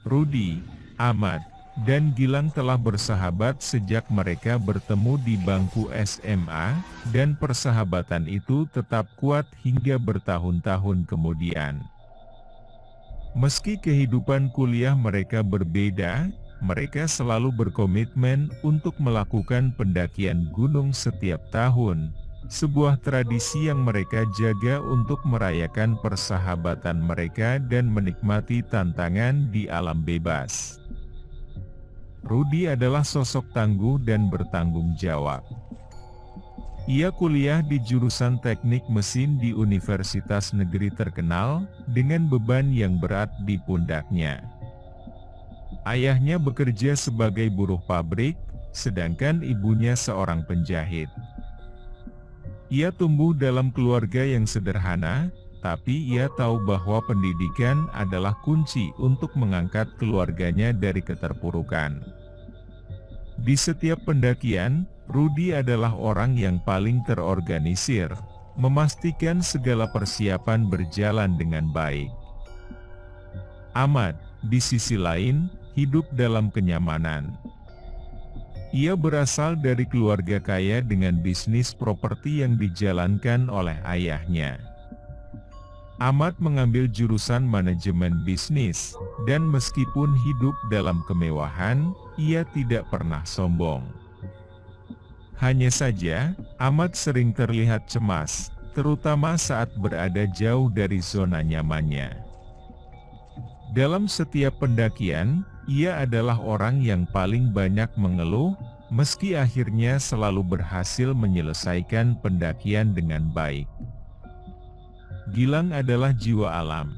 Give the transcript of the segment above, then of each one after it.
Rudi, Ahmad, dan Gilang telah bersahabat sejak mereka bertemu di bangku SMA, dan persahabatan itu tetap kuat hingga bertahun-tahun kemudian. Meski kehidupan kuliah mereka berbeda, mereka selalu berkomitmen untuk melakukan pendakian gunung setiap tahun, sebuah tradisi yang mereka jaga untuk merayakan persahabatan mereka dan menikmati tantangan di alam bebas. Rudi adalah sosok tangguh dan bertanggung jawab. Ia kuliah di jurusan teknik mesin di universitas negeri terkenal, dengan beban yang berat di pundaknya. Ayahnya bekerja sebagai buruh pabrik, sedangkan ibunya seorang penjahit. Ia tumbuh dalam keluarga yang sederhana, tapi ia tahu bahwa pendidikan adalah kunci untuk mengangkat keluarganya dari keterpurukan. Di setiap pendakian, Rudi adalah orang yang paling terorganisir, memastikan segala persiapan berjalan dengan baik. Ahmad, di sisi lain, hidup dalam kenyamanan. Ia berasal dari keluarga kaya dengan bisnis properti yang dijalankan oleh ayahnya. Ahmad mengambil jurusan manajemen bisnis, dan meskipun hidup dalam kemewahan, ia tidak pernah sombong. Hanya saja, Ahmad sering terlihat cemas, terutama saat berada jauh dari zona nyamannya. Dalam setiap pendakian, ia adalah orang yang paling banyak mengeluh, meski akhirnya selalu berhasil menyelesaikan pendakian dengan baik. Gilang adalah jiwa alam.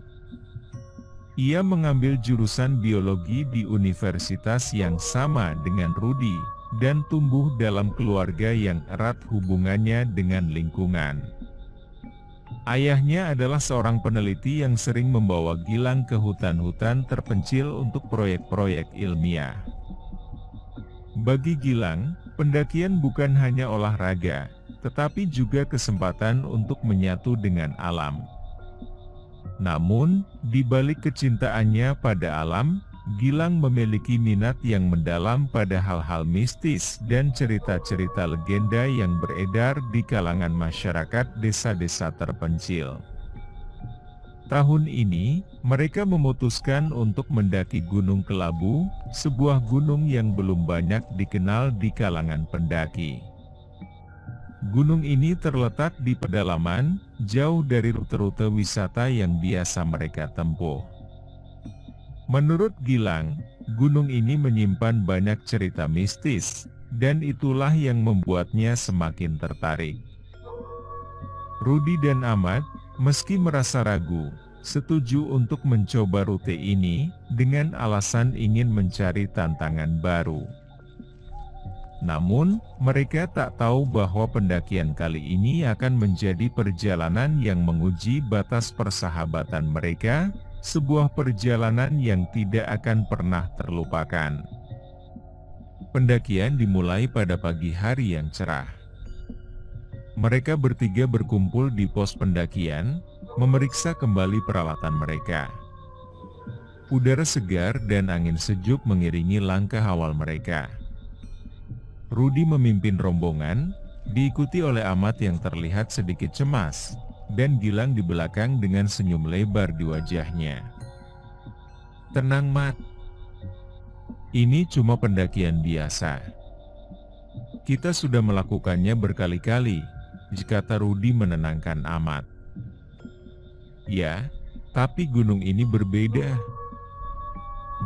Ia mengambil jurusan biologi di universitas yang sama dengan Rudi, dan tumbuh dalam keluarga yang erat hubungannya dengan lingkungan. Ayahnya adalah seorang peneliti yang sering membawa Gilang ke hutan-hutan terpencil untuk proyek-proyek ilmiah. Bagi Gilang, pendakian bukan hanya olahraga, tetapi juga kesempatan untuk menyatu dengan alam. Namun, di balik kecintaannya pada alam, Gilang memiliki minat yang mendalam pada hal-hal mistis dan cerita-cerita legenda yang beredar di kalangan masyarakat desa-desa terpencil. Tahun ini, mereka memutuskan untuk mendaki Gunung Kelabu, sebuah gunung yang belum banyak dikenal di kalangan pendaki. Gunung ini terletak di pedalaman, jauh dari rute-rute wisata yang biasa mereka tempuh. Menurut Gilang, gunung ini menyimpan banyak cerita mistis, dan itulah yang membuatnya semakin tertarik. Rudi dan Ahmad, meski merasa ragu, setuju untuk mencoba rute ini, dengan alasan ingin mencari tantangan baru. Namun, mereka tak tahu bahwa pendakian kali ini akan menjadi perjalanan yang menguji batas persahabatan mereka, sebuah perjalanan yang tidak akan pernah terlupakan. Pendakian dimulai pada pagi hari yang cerah. Mereka bertiga berkumpul di pos pendakian, memeriksa kembali peralatan mereka. Udara segar dan angin sejuk mengiringi langkah awal mereka. Rudi memimpin rombongan, diikuti oleh Ahmad yang terlihat sedikit cemas, dan Gilang di belakang dengan senyum lebar di wajahnya. "Tenang, Mat. Ini cuma pendakian biasa. Kita sudah melakukannya berkali-kali," kata Rudi menenangkan Ahmad. "Ya, tapi gunung ini berbeda.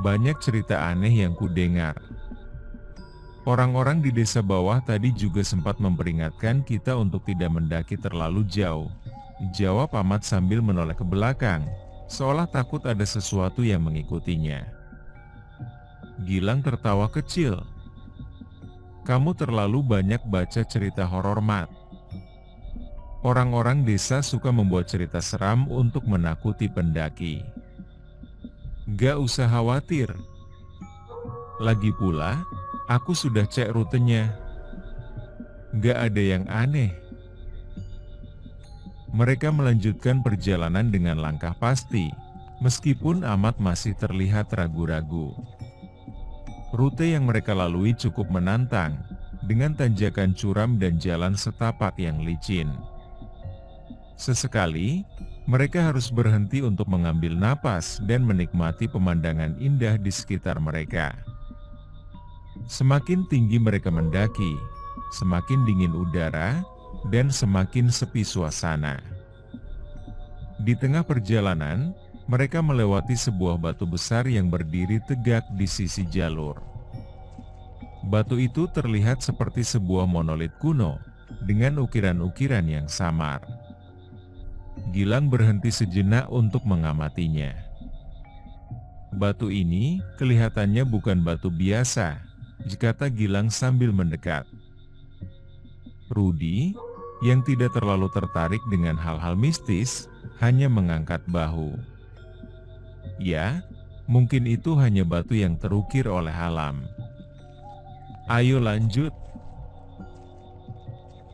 Banyak cerita aneh yang kudengar. Orang-orang di desa bawah tadi juga sempat memperingatkan kita untuk tidak mendaki terlalu jauh," jawab Ahmad sambil menoleh ke belakang, seolah takut ada sesuatu yang mengikutinya. Gilang tertawa kecil. "Kamu terlalu banyak baca cerita horor, Mat. Orang-orang desa suka membuat cerita seram untuk menakuti pendaki. Gak usah khawatir. Lagi pula, aku sudah cek rutenya. Gak ada yang aneh." Mereka melanjutkan perjalanan dengan langkah pasti, meskipun Ahmad masih terlihat ragu-ragu. Rute yang mereka lalui cukup menantang, dengan tanjakan curam dan jalan setapak yang licin. Sesekali, mereka harus berhenti untuk mengambil napas dan menikmati pemandangan indah di sekitar mereka. Semakin tinggi mereka mendaki, semakin dingin udara, dan semakin sepi suasana. Di tengah perjalanan, mereka melewati sebuah batu besar yang berdiri tegak di sisi jalur. Batu itu terlihat seperti sebuah monolit kuno, dengan ukiran-ukiran yang samar. Gilang berhenti sejenak untuk mengamatinya. Batu ini kelihatannya bukan batu biasa, kata Gilang sambil mendekat. Rudi, yang tidak terlalu tertarik dengan hal-hal mistis, hanya mengangkat bahu. Ya, mungkin itu hanya batu yang terukir oleh alam. Ayo lanjut.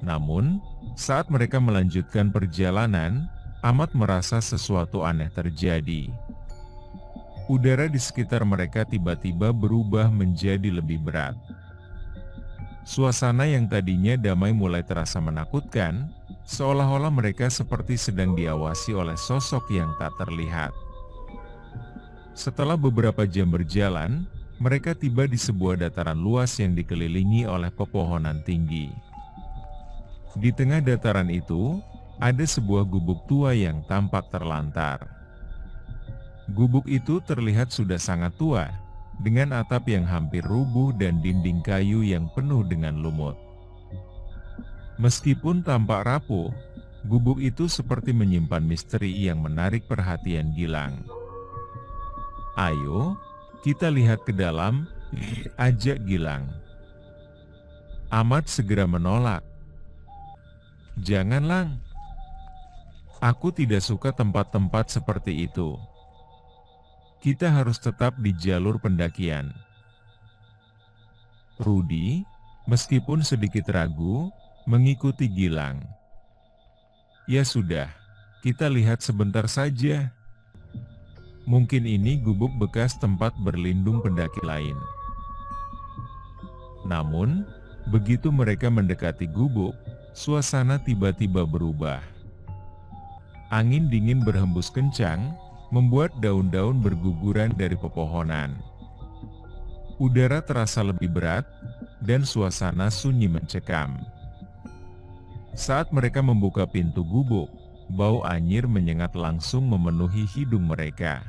Namun, saat mereka melanjutkan perjalanan, Ahmad merasa sesuatu aneh terjadi. Udara di sekitar mereka tiba-tiba berubah menjadi lebih berat. Suasana yang tadinya damai mulai terasa menakutkan, seolah-olah mereka seperti sedang diawasi oleh sosok yang tak terlihat. Setelah beberapa jam berjalan, mereka tiba di sebuah dataran luas yang dikelilingi oleh pepohonan tinggi. Di tengah dataran itu, ada sebuah gubuk tua yang tampak terlantar. Gubuk itu terlihat sudah sangat tua, dengan atap yang hampir rubuh dan dinding kayu yang penuh dengan lumut. Meskipun tampak rapuh, gubuk itu seperti menyimpan misteri yang menarik perhatian Gilang. Ayo, kita lihat ke dalam, ajak Gilang. Ahmad segera menolak. Jangan, Lang. Aku tidak suka tempat-tempat seperti itu. Kita harus tetap di jalur pendakian. Rudi, meskipun sedikit ragu, mengikuti Gilang. Ya sudah, kita lihat sebentar saja. Mungkin ini gubuk bekas tempat berlindung pendaki lain. Namun, begitu mereka mendekati gubuk, suasana tiba-tiba berubah. Angin dingin berhembus kencang, membuat daun-daun berguguran dari pepohonan. Udara terasa lebih berat, dan suasana sunyi mencekam. Saat mereka membuka pintu gubuk, bau anyir menyengat langsung memenuhi hidung mereka.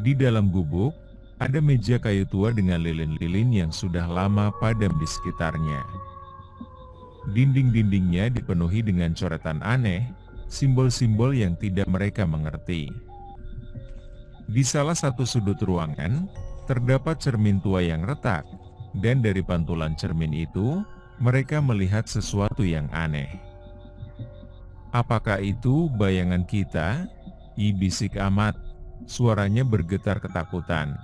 Di dalam gubuk, ada meja kayu tua dengan lilin-lilin yang sudah lama padam di sekitarnya. Dinding-dindingnya dipenuhi dengan coretan aneh, simbol-simbol yang tidak mereka mengerti. Di salah satu sudut ruangan, terdapat cermin tua yang retak, dan dari pantulan cermin itu, mereka melihat sesuatu yang aneh. Apakah itu bayangan kita? Bisik Ahmad, suaranya bergetar ketakutan.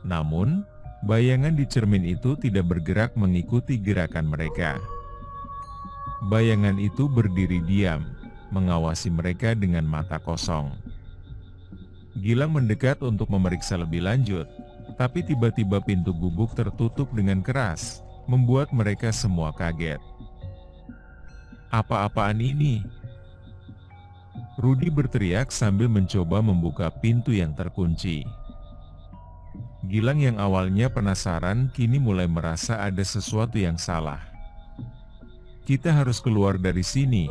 Namun, bayangan di cermin itu tidak bergerak mengikuti gerakan mereka. Bayangan itu berdiri diam, mengawasi mereka dengan mata kosong. Gilang mendekat untuk memeriksa lebih lanjut, tapi tiba-tiba pintu gubuk tertutup dengan keras, membuat mereka semua kaget. Apa-apaan ini? Rudi berteriak sambil mencoba membuka pintu yang terkunci. Gilang yang awalnya penasaran kini mulai merasa ada sesuatu yang salah. Kita harus keluar dari sini,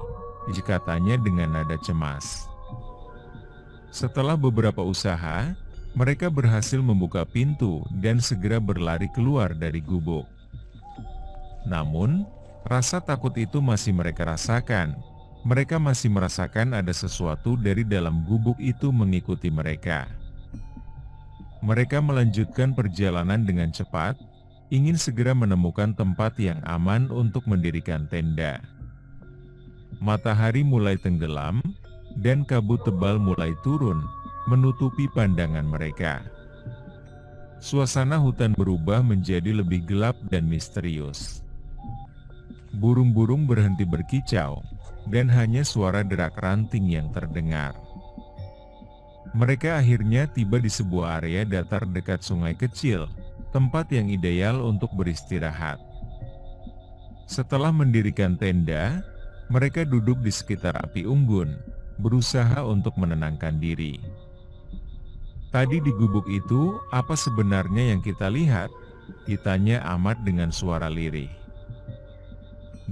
katanya dengan nada cemas. Setelah beberapa usaha, mereka berhasil membuka pintu dan segera berlari keluar dari gubuk. Namun, rasa takut itu masih mereka rasakan. Mereka masih merasakan ada sesuatu dari dalam gubuk itu mengikuti mereka. Mereka melanjutkan perjalanan dengan cepat, ingin segera menemukan tempat yang aman untuk mendirikan tenda. Matahari mulai tenggelam, dan kabut tebal mulai turun, menutupi pandangan mereka. Suasana hutan berubah menjadi lebih gelap dan misterius. Burung-burung berhenti berkicau, dan hanya suara derak ranting yang terdengar. Mereka akhirnya tiba di sebuah area datar dekat sungai kecil, tempat yang ideal untuk beristirahat. Setelah mendirikan tenda, mereka duduk di sekitar api unggun, berusaha untuk menenangkan diri. "Tadi di gubuk itu, apa sebenarnya yang kita lihat?" ditanya Ahmad dengan suara lirih.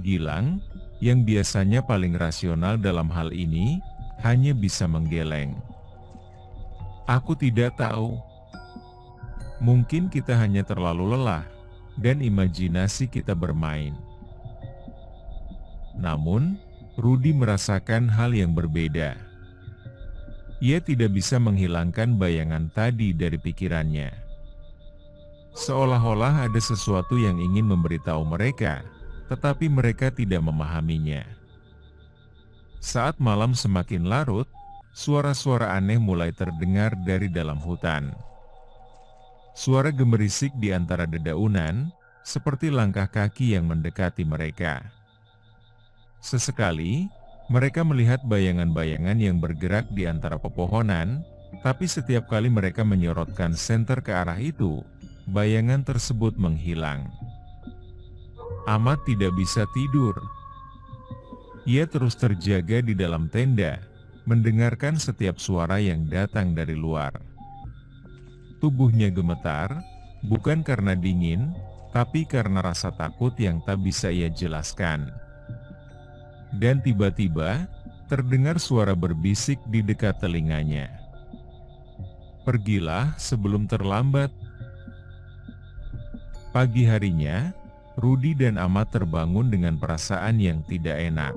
Gilang, yang biasanya paling rasional dalam hal ini, hanya bisa menggeleng. "Aku tidak tahu. Mungkin kita hanya terlalu lelah, dan imajinasi kita bermain." Namun, Rudi merasakan hal yang berbeda. Ia tidak bisa menghilangkan bayangan tadi dari pikirannya. Seolah-olah ada sesuatu yang ingin memberitahu mereka, tetapi mereka tidak memahaminya. Saat malam semakin larut, suara-suara aneh mulai terdengar dari dalam hutan. Suara gemerisik di antara dedaunan, seperti langkah kaki yang mendekati mereka. Sesekali, mereka melihat bayangan-bayangan yang bergerak di antara pepohonan, tapi setiap kali mereka menyorotkan senter ke arah itu, bayangan tersebut menghilang. Ahmad tidak bisa tidur. Ia terus terjaga di dalam tenda, mendengarkan setiap suara yang datang dari luar. Tubuhnya gemetar, bukan karena dingin, tapi karena rasa takut yang tak bisa ia jelaskan. Dan tiba-tiba, terdengar suara berbisik di dekat telinganya. "Pergilah sebelum terlambat." Pagi harinya, Rudi dan Ahmad terbangun dengan perasaan yang tidak enak.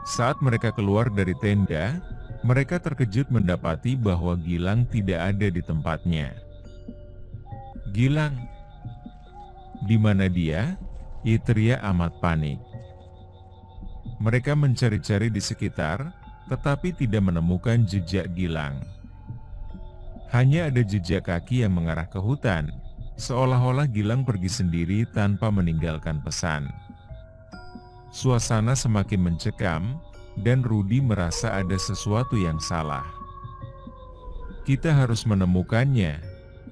Saat mereka keluar dari tenda, mereka terkejut mendapati bahwa Gilang tidak ada di tempatnya. "Gilang, di mana dia?" teriak Ahmad panik. Mereka mencari-cari di sekitar, tetapi tidak menemukan jejak Gilang. Hanya ada jejak kaki yang mengarah ke hutan, seolah-olah Gilang pergi sendiri tanpa meninggalkan pesan. Suasana semakin mencekam, dan Rudi merasa ada sesuatu yang salah. "Kita harus menemukannya,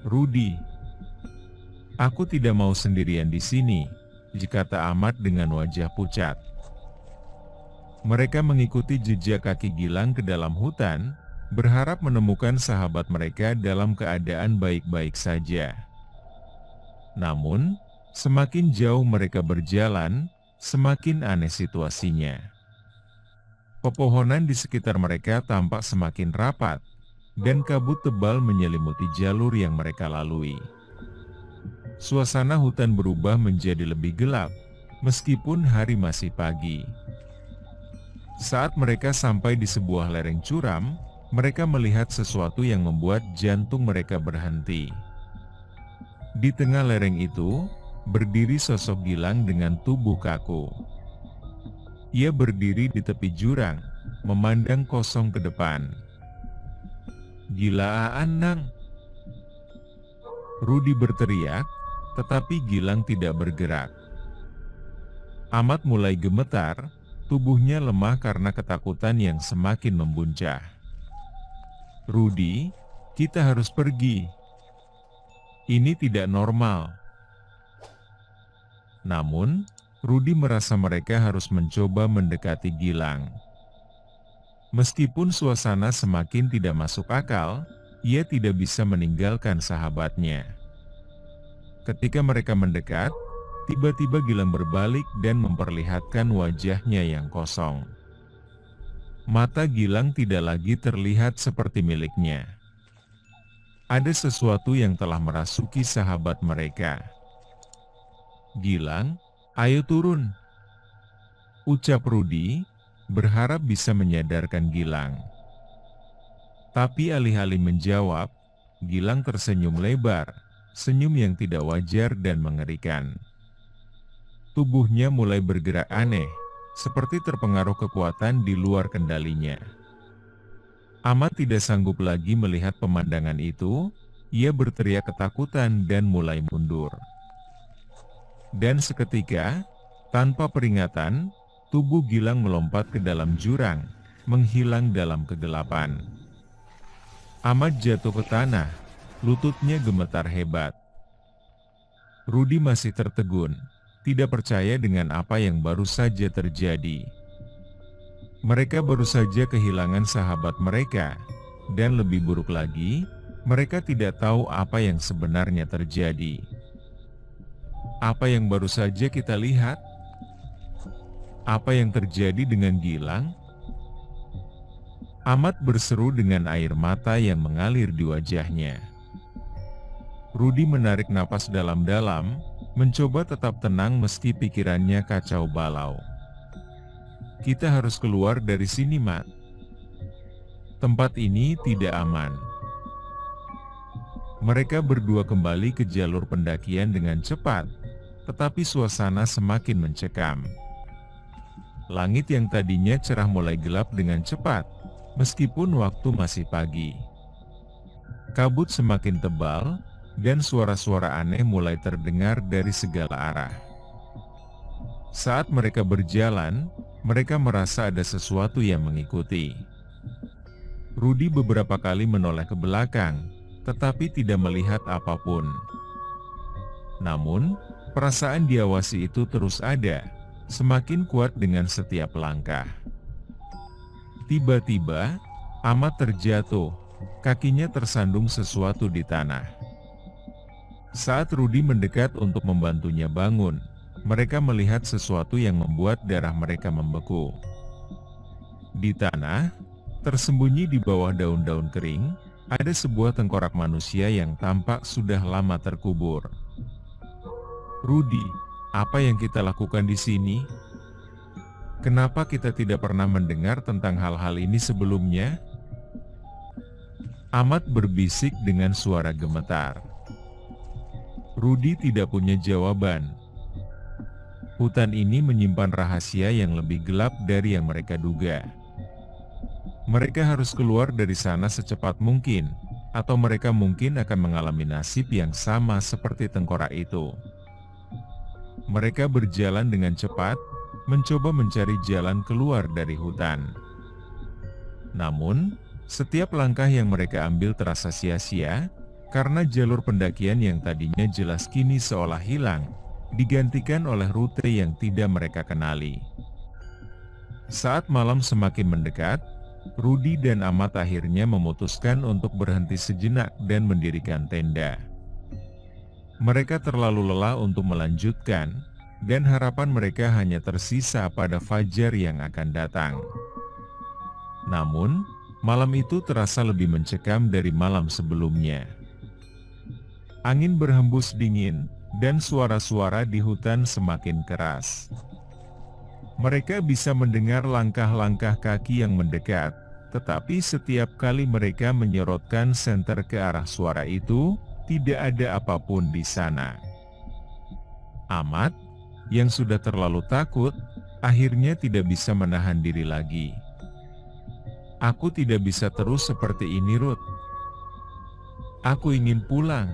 Rudi." "Aku tidak mau sendirian di sini," kata Ahmad dengan wajah pucat. Mereka mengikuti jejak kaki Gilang ke dalam hutan, berharap menemukan sahabat mereka dalam keadaan baik-baik saja. Namun, semakin jauh mereka berjalan, semakin aneh situasinya. Pepohonan di sekitar mereka tampak semakin rapat, dan kabut tebal menyelimuti jalur yang mereka lalui. Suasana hutan berubah menjadi lebih gelap, meskipun hari masih pagi. Saat mereka sampai di sebuah lereng curam, mereka melihat sesuatu yang membuat jantung mereka berhenti. Di tengah lereng itu, berdiri sosok Gilang dengan tubuh kaku. Ia berdiri di tepi jurang, memandang kosong ke depan. "Gilaan, Nang!" Rudi berteriak, tetapi Gilang tidak bergerak. Ahmad mulai gemetar, tubuhnya lemah karena ketakutan yang semakin membuncah. "Rudi, kita harus pergi. Ini tidak normal." Namun, Rudi merasa mereka harus mencoba mendekati Gilang. Meskipun suasana semakin tidak masuk akal, ia tidak bisa meninggalkan sahabatnya. Ketika mereka mendekat, tiba-tiba Gilang berbalik dan memperlihatkan wajahnya yang kosong. Mata Gilang tidak lagi terlihat seperti miliknya. Ada sesuatu yang telah merasuki sahabat mereka. "Gilang, ayo turun," ucap Rudi, berharap bisa menyadarkan Gilang. Tapi alih-alih menjawab, Gilang tersenyum lebar, senyum yang tidak wajar dan mengerikan. Tubuhnya mulai bergerak aneh, seperti terpengaruh kekuatan di luar kendalinya. Ahmad tidak sanggup lagi melihat pemandangan itu, ia berteriak ketakutan dan mulai mundur. Dan seketika, tanpa peringatan, tubuh Gilang melompat ke dalam jurang, menghilang dalam kegelapan. Ahmad jatuh ke tanah, lututnya gemetar hebat. Rudi masih tertegun, tidak percaya dengan apa yang baru saja terjadi. Mereka baru saja kehilangan sahabat mereka, dan lebih buruk lagi, mereka tidak tahu apa yang sebenarnya terjadi. Apa yang baru saja kita lihat? Apa yang terjadi dengan Gilang? Ahmad berseru dengan air mata yang mengalir di wajahnya. Rudi menarik napas dalam-dalam, mencoba tetap tenang meski pikirannya kacau balau. Kita harus keluar dari sini, Mat. Tempat ini tidak aman. Mereka berdua kembali ke jalur pendakian dengan cepat, tetapi suasana semakin mencekam. Langit yang tadinya cerah mulai gelap dengan cepat, meskipun waktu masih pagi. Kabut semakin tebal, dan suara-suara aneh mulai terdengar dari segala arah. Saat mereka berjalan, mereka merasa ada sesuatu yang mengikuti. Rudi beberapa kali menoleh ke belakang, tetapi tidak melihat apapun. Namun, perasaan diawasi itu terus ada, semakin kuat dengan setiap langkah. Tiba-tiba, Ahmad terjatuh, kakinya tersandung sesuatu di tanah. Saat Rudi mendekat untuk membantunya bangun, mereka melihat sesuatu yang membuat darah mereka membeku. Di tanah, tersembunyi di bawah daun-daun kering, ada sebuah tengkorak manusia yang tampak sudah lama terkubur. Rudi, apa yang kita lakukan di sini? Kenapa kita tidak pernah mendengar tentang hal-hal ini sebelumnya? Ahmad berbisik dengan suara gemetar. Rudi tidak punya jawaban. Hutan ini menyimpan rahasia yang lebih gelap dari yang mereka duga. Mereka harus keluar dari sana secepat mungkin, atau mereka mungkin akan mengalami nasib yang sama seperti tengkorak itu. Mereka berjalan dengan cepat, mencoba mencari jalan keluar dari hutan. Namun, setiap langkah yang mereka ambil terasa sia-sia, karena jalur pendakian yang tadinya jelas kini seolah hilang, digantikan oleh rute yang tidak mereka kenali. Saat malam semakin mendekat, Rudi dan Ahmad akhirnya memutuskan untuk berhenti sejenak dan mendirikan tenda. Mereka terlalu lelah untuk melanjutkan, dan harapan mereka hanya tersisa pada fajar yang akan datang. Namun, malam itu terasa lebih mencekam dari malam sebelumnya. Angin berhembus dingin, dan suara-suara di hutan semakin keras. Mereka bisa mendengar langkah-langkah kaki yang mendekat, tetapi setiap kali mereka menyorotkan senter ke arah suara itu, tidak ada apapun di sana. Ahmad, yang sudah terlalu takut, akhirnya tidak bisa menahan diri lagi. Aku tidak bisa terus seperti ini, Ruth. Aku ingin pulang.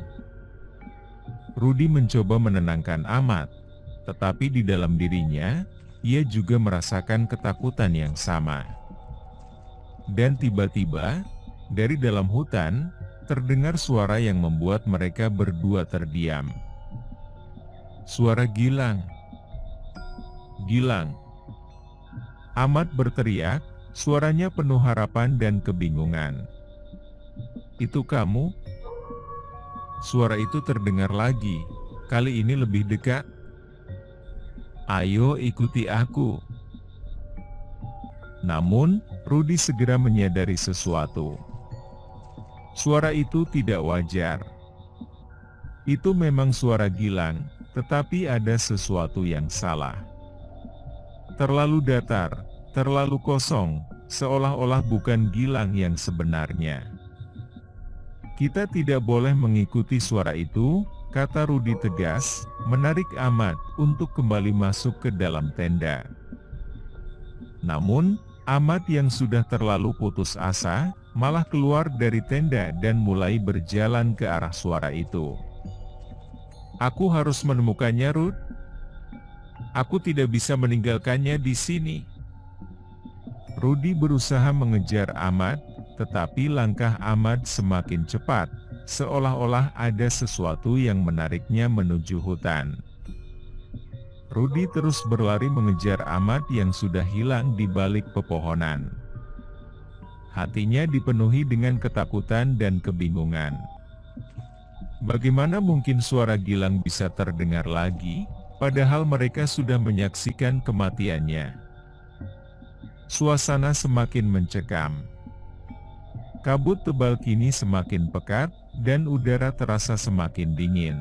Rudi mencoba menenangkan Ahmad, tetapi di dalam dirinya, ia juga merasakan ketakutan yang sama. Dan tiba-tiba, dari dalam hutan, terdengar suara yang membuat mereka berdua terdiam. Suara Gilang. Gilang. Ahmad berteriak, suaranya penuh harapan dan kebingungan. Itu kamu? Suara itu terdengar lagi, kali ini lebih dekat. Ayo ikuti aku. Namun, Rudi segera menyadari sesuatu. Suara itu tidak wajar. Itu memang suara Gilang, tetapi ada sesuatu yang salah. Terlalu datar, terlalu kosong, seolah-olah bukan Gilang yang sebenarnya. Kita tidak boleh mengikuti suara itu, kata Rudi tegas, menarik Ahmad untuk kembali masuk ke dalam tenda. Namun, Ahmad yang sudah terlalu putus asa, malah keluar dari tenda dan mulai berjalan ke arah suara itu. Aku harus menemukannya, Ruth. Aku tidak bisa meninggalkannya di sini. Rudi berusaha mengejar Ahmad, tetapi langkah Ahmad semakin cepat, seolah-olah ada sesuatu yang menariknya menuju hutan. Rudi terus berlari mengejar Ahmad yang sudah hilang di balik pepohonan. Hatinya dipenuhi dengan ketakutan dan kebingungan. Bagaimana mungkin suara Gilang bisa terdengar lagi, padahal mereka sudah menyaksikan kematiannya? Suasana semakin mencekam. Kabut tebal kini semakin pekat, dan udara terasa semakin dingin.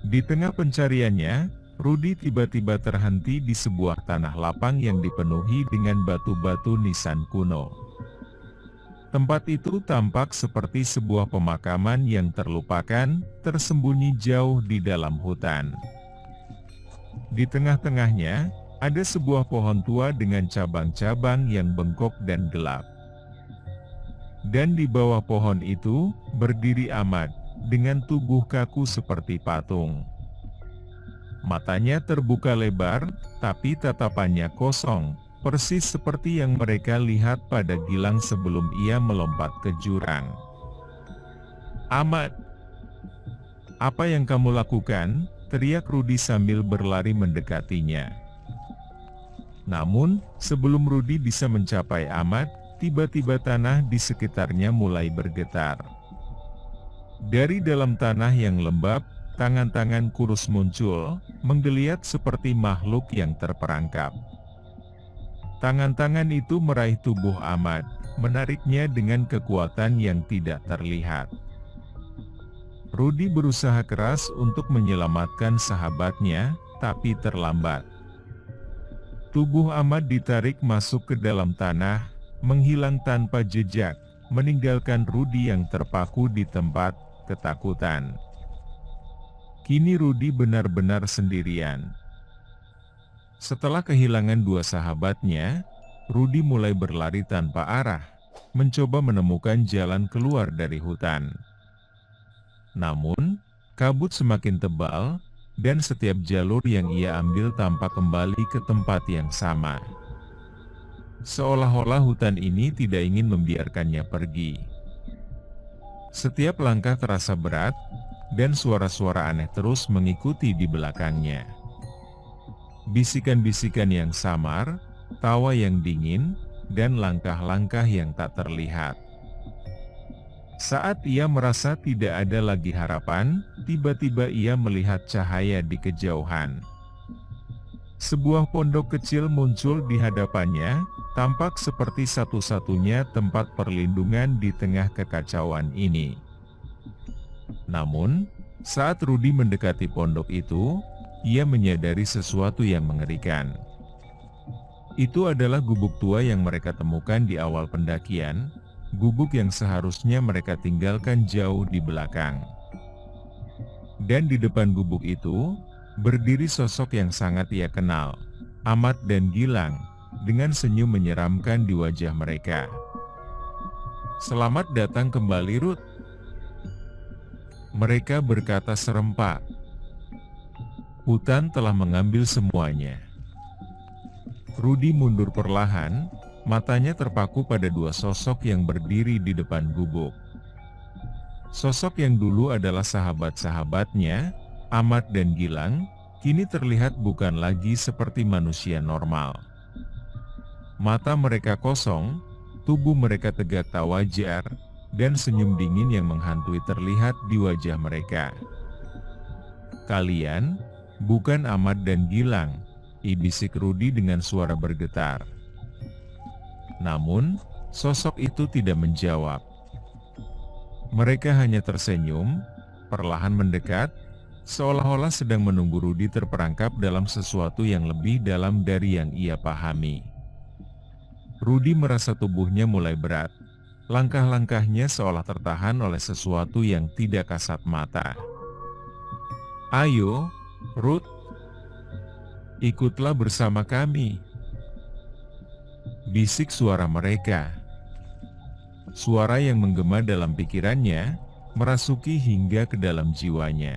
Di tengah pencariannya, Rudi tiba-tiba terhenti di sebuah tanah lapang yang dipenuhi dengan batu-batu nisan kuno. Tempat itu tampak seperti sebuah pemakaman yang terlupakan, tersembunyi jauh di dalam hutan. Di tengah-tengahnya, ada sebuah pohon tua dengan cabang-cabang yang bengkok dan gelap. Dan di bawah pohon itu, berdiri Ahmad, dengan tubuh kaku seperti patung. Matanya terbuka lebar, tapi tatapannya kosong, persis seperti yang mereka lihat pada Gilang sebelum ia melompat ke jurang. "Ahmad, apa yang kamu lakukan?" teriak Rudi sambil berlari mendekatinya. Namun, sebelum Rudi bisa mencapai Ahmad, tiba-tiba tanah di sekitarnya mulai bergetar. Dari dalam tanah yang lembab, tangan-tangan kurus muncul, menggeliat seperti makhluk yang terperangkap. Tangan-tangan itu meraih tubuh Ahmad, menariknya dengan kekuatan yang tidak terlihat. Rudi berusaha keras untuk menyelamatkan sahabatnya, tapi terlambat. Tubuh Ahmad ditarik masuk ke dalam tanah, menghilang tanpa jejak, meninggalkan Rudi yang terpaku di tempat, ketakutan. Kini Rudi benar-benar sendirian. Setelah kehilangan dua sahabatnya, Rudi mulai berlari tanpa arah, mencoba menemukan jalan keluar dari hutan. Namun, kabut semakin tebal, dan setiap jalur yang ia ambil tampak kembali ke tempat yang sama. Seolah-olah hutan ini tidak ingin membiarkannya pergi. Setiap langkah terasa berat, dan suara-suara aneh terus mengikuti di belakangnya. Bisikan-bisikan yang samar, tawa yang dingin, dan langkah-langkah yang tak terlihat. Saat ia merasa tidak ada lagi harapan, tiba-tiba ia melihat cahaya di kejauhan. Sebuah pondok kecil muncul di hadapannya, tampak seperti satu-satunya tempat perlindungan di tengah kekacauan ini. Namun, saat Rudi mendekati pondok itu, ia menyadari sesuatu yang mengerikan. Itu adalah gubuk tua yang mereka temukan di awal pendakian, gubuk yang seharusnya mereka tinggalkan jauh di belakang. Dan di depan gubuk itu, berdiri sosok yang sangat ia kenal, Ahmad dan Gilang, dengan senyum menyeramkan di wajah mereka. "Selamat datang kembali, Ruth," mereka berkata serempak. Hutan telah mengambil semuanya. Rudi mundur perlahan, matanya terpaku pada dua sosok yang berdiri di depan gubuk. Sosok yang dulu adalah sahabat-sahabatnya, Ahmad dan Gilang, kini terlihat bukan lagi seperti manusia normal. Mata mereka kosong, tubuh mereka tegak tak wajar, dan senyum dingin yang menghantui terlihat di wajah mereka. "Kalian, bukan Ahmad dan Gilang," bisik Rudi dengan suara bergetar. Namun, sosok itu tidak menjawab. Mereka hanya tersenyum, perlahan mendekat, seolah-olah sedang menunggu Rudi terperangkap dalam sesuatu yang lebih dalam dari yang ia pahami. Rudi merasa tubuhnya mulai berat. Langkah-langkahnya seolah tertahan oleh sesuatu yang tidak kasat mata. "Ayo, Ruth, ikutlah bersama kami," bisik suara mereka. Suara yang menggema dalam pikirannya, merasuki hingga ke dalam jiwanya.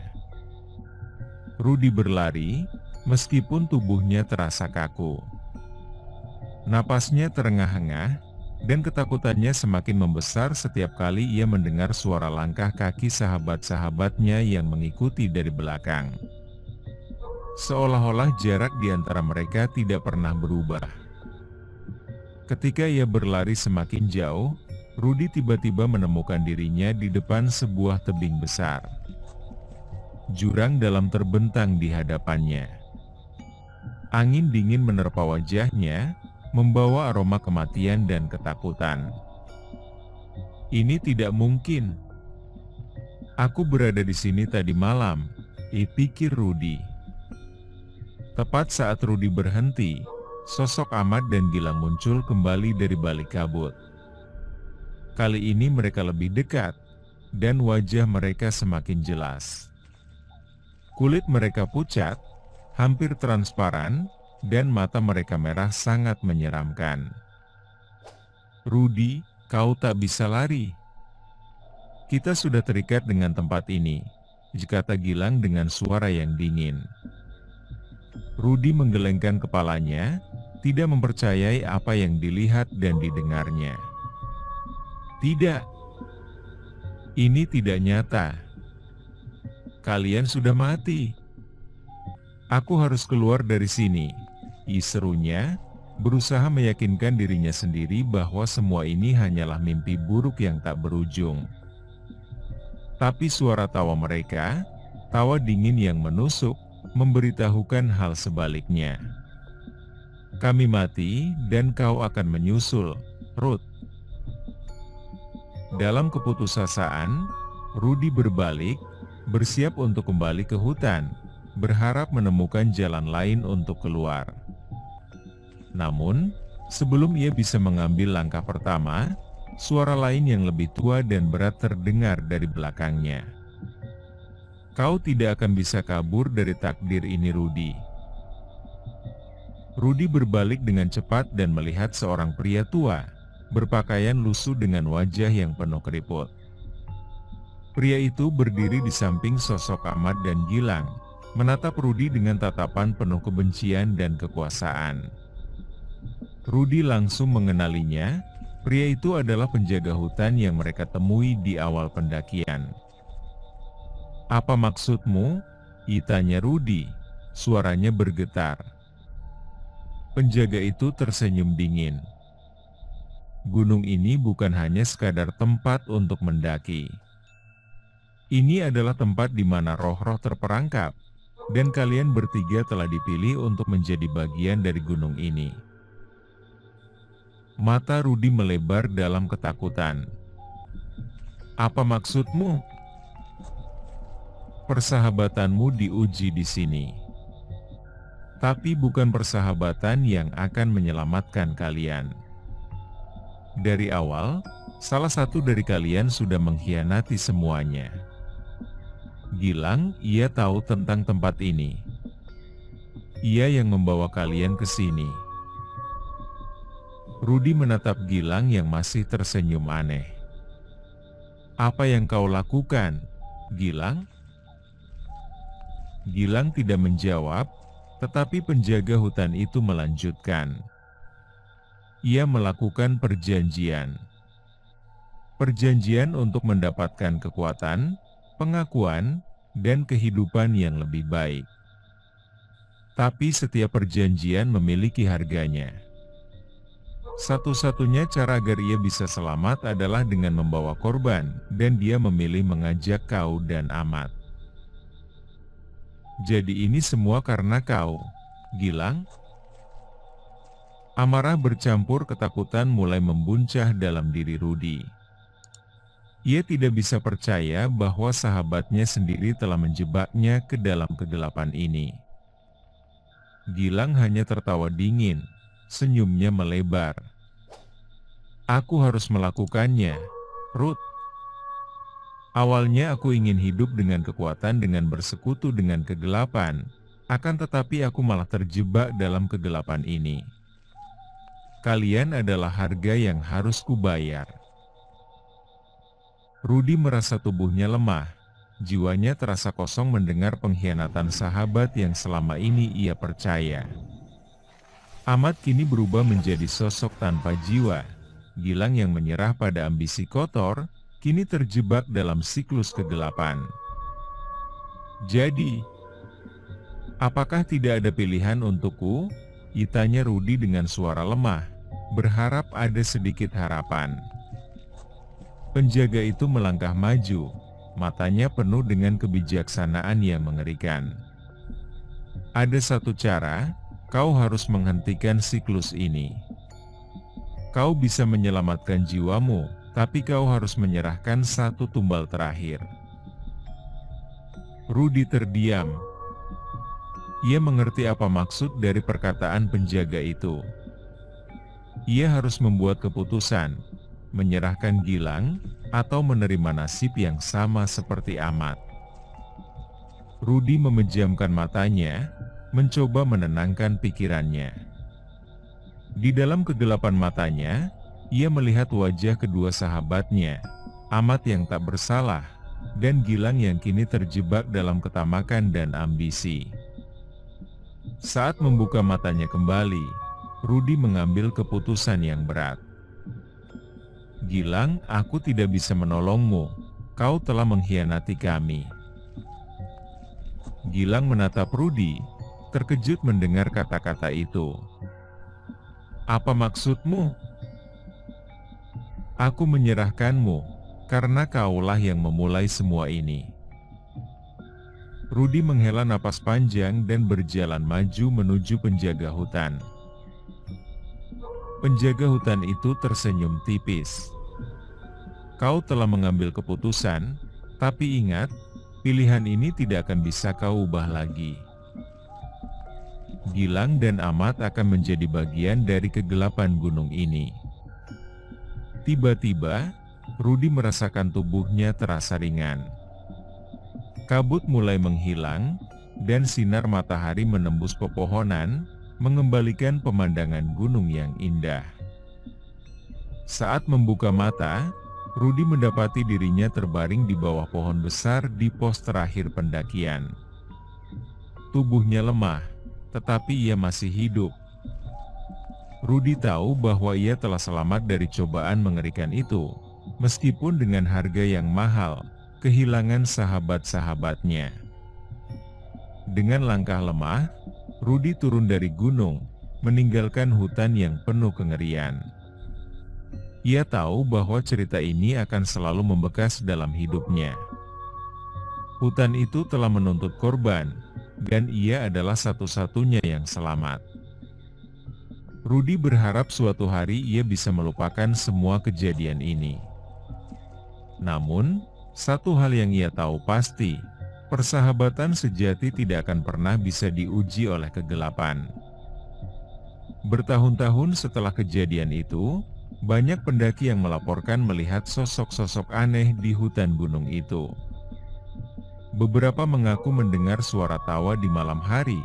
Rudi berlari, meskipun tubuhnya terasa kaku. Napasnya terengah-engah, dan ketakutannya semakin membesar setiap kali ia mendengar suara langkah kaki sahabat-sahabatnya yang mengikuti dari belakang. Seolah-olah jarak di antara mereka tidak pernah berubah. Ketika ia berlari semakin jauh, Rudy tiba-tiba menemukan dirinya di depan sebuah tebing besar. Jurang dalam terbentang di hadapannya. Angin dingin menerpa wajahnya, membawa aroma kematian dan ketakutan. Ini tidak mungkin. Aku berada di sini tadi malam, pikir Rudy. Tepat saat Rudy berhenti, sosok Ahmad dan Gilang muncul kembali dari balik kabut. Kali ini mereka lebih dekat, dan wajah mereka semakin jelas. Kulit mereka pucat, hampir transparan, dan mata mereka merah sangat menyeramkan. "Rudy, kau tak bisa lari. Kita sudah terikat dengan tempat ini," kata Gilang dengan suara yang dingin. Rudy menggelengkan kepalanya, tidak mempercayai apa yang dilihat dan didengarnya. "Tidak. Ini tidak nyata. Kalian sudah mati. Aku harus keluar dari sini," serunya, berusaha meyakinkan dirinya sendiri bahwa semua ini hanyalah mimpi buruk yang tak berujung. Tapi suara tawa mereka, tawa dingin yang menusuk, memberitahukan hal sebaliknya. "Kami mati dan kau akan menyusul, Ruth." Dalam keputusasaan, Rudy berbalik, bersiap untuk kembali ke hutan, berharap menemukan jalan lain untuk keluar. Namun, sebelum ia bisa mengambil langkah pertama, suara lain yang lebih tua dan berat terdengar dari belakangnya. "Kau tidak akan bisa kabur dari takdir ini, Rudy." Rudy berbalik dengan cepat dan melihat seorang pria tua, berpakaian lusuh dengan wajah yang penuh keriput. Pria itu berdiri di samping sosok Ahmad dan Gilang, menatap Rudy dengan tatapan penuh kebencian dan kekuasaan. Rudy langsung mengenalinya. Pria itu adalah penjaga hutan yang mereka temui di awal pendakian. "Apa maksudmu?" tanya Rudy, suaranya bergetar. Penjaga itu tersenyum dingin. "Gunung ini bukan hanya sekadar tempat untuk mendaki. Ini adalah tempat di mana roh-roh terperangkap, dan kalian bertiga telah dipilih untuk menjadi bagian dari gunung ini." Mata Rudy melebar dalam ketakutan. "Apa maksudmu?" "Persahabatanmu diuji di sini. Tapi bukan persahabatan yang akan menyelamatkan kalian. Dari awal, salah satu dari kalian sudah mengkhianati semuanya. Gilang, ia tahu tentang tempat ini. Ia yang membawa kalian ke sini." Rudy menatap Gilang yang masih tersenyum aneh. "Apa yang kau lakukan, Gilang?" Gilang tidak menjawab, tetapi penjaga hutan itu melanjutkan. "Ia melakukan perjanjian. Perjanjian untuk mendapatkan kekuatan, pengakuan, dan kehidupan yang lebih baik. Tapi setiap perjanjian memiliki harganya. Satu-satunya cara agar ia bisa selamat adalah dengan membawa korban, dan dia memilih mengajak kau dan Ahmad. Jadi ini semua karena kau, Gilang?" Amarah bercampur ketakutan mulai membuncah dalam diri Rudy. Ia tidak bisa percaya bahwa sahabatnya sendiri telah menjebaknya ke dalam kegelapan ini. Gilang hanya tertawa dingin, senyumnya melebar. "Aku harus melakukannya, Ruth. Awalnya aku ingin hidup dengan kekuatan dengan bersekutu dengan kegelapan, akan tetapi aku malah terjebak dalam kegelapan ini. Kalian adalah harga yang harus kubayar." Rudy merasa tubuhnya lemah, Jiwanya terasa kosong mendengar pengkhianatan sahabat yang selama ini ia percaya. Ahmad kini berubah menjadi sosok tanpa jiwa. Gilang yang menyerah pada ambisi kotor, kini terjebak dalam siklus kegelapan. Jadi, apakah tidak ada pilihan untukku? Tanya Rudi dengan suara lemah, berharap ada sedikit harapan. Penjaga itu melangkah maju, matanya penuh dengan kebijaksanaan yang mengerikan. Ada satu cara, kau harus menghentikan siklus ini. Kau bisa menyelamatkan jiwamu, tapi kau harus menyerahkan satu tumbal terakhir. Rudi terdiam. Ia mengerti apa maksud dari perkataan penjaga itu. Ia harus membuat keputusan, menyerahkan Gilang, atau menerima nasib yang sama seperti Ahmad. Rudi memejamkan matanya, mencoba menenangkan pikirannya. Di dalam kegelapan matanya, ia melihat wajah kedua sahabatnya, Ahmad yang tak bersalah, dan Gilang yang kini terjebak dalam ketamakan dan ambisi. Saat membuka matanya kembali, Rudi mengambil keputusan yang berat. Gilang, aku tidak bisa menolongmu, kau telah mengkhianati kami. Gilang menatap Rudi, terkejut mendengar kata-kata itu. Apa maksudmu? Aku menyerahkanmu, karena kaulah yang memulai semua ini. Rudi menghela napas panjang dan berjalan maju menuju penjaga hutan. Penjaga hutan itu tersenyum tipis. Kau telah mengambil keputusan, tapi ingat, pilihan ini tidak akan bisa kau ubah lagi. Gilang dan Ahmad akan menjadi bagian dari kegelapan gunung ini. Tiba-tiba, Rudi merasakan tubuhnya terasa ringan. Kabut mulai menghilang, dan sinar matahari menembus pepohonan, mengembalikan pemandangan gunung yang indah. Saat membuka mata, Rudi mendapati dirinya terbaring di bawah pohon besar di pos terakhir pendakian. Tubuhnya lemah, tetapi ia masih hidup. Rudi tahu bahwa ia telah selamat dari cobaan mengerikan itu, meskipun dengan harga yang mahal, kehilangan sahabat-sahabatnya. Dengan langkah lemah, Rudi turun dari gunung, meninggalkan hutan yang penuh kengerian. Ia tahu bahwa cerita ini akan selalu membekas dalam hidupnya. Hutan itu telah menuntut korban, dan ia adalah satu-satunya yang selamat. Rudi berharap suatu hari ia bisa melupakan semua kejadian ini. Namun, satu hal yang ia tahu pasti, persahabatan sejati tidak akan pernah bisa diuji oleh kegelapan. Bertahun-tahun setelah kejadian itu, banyak pendaki yang melaporkan melihat sosok-sosok aneh di hutan gunung itu. Beberapa mengaku mendengar suara tawa di malam hari,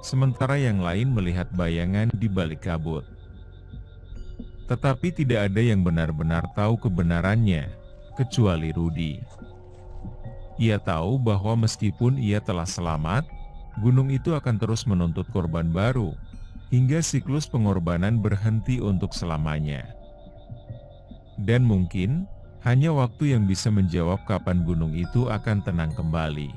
sementara yang lain melihat bayangan di balik kabut. Tetapi tidak ada yang benar-benar tahu kebenarannya, kecuali Rudi. Ia tahu bahwa meskipun ia telah selamat, gunung itu akan terus menuntut korban baru, hingga siklus pengorbanan berhenti untuk selamanya. Dan mungkin, hanya waktu yang bisa menjawab kapan gunung itu akan tenang kembali.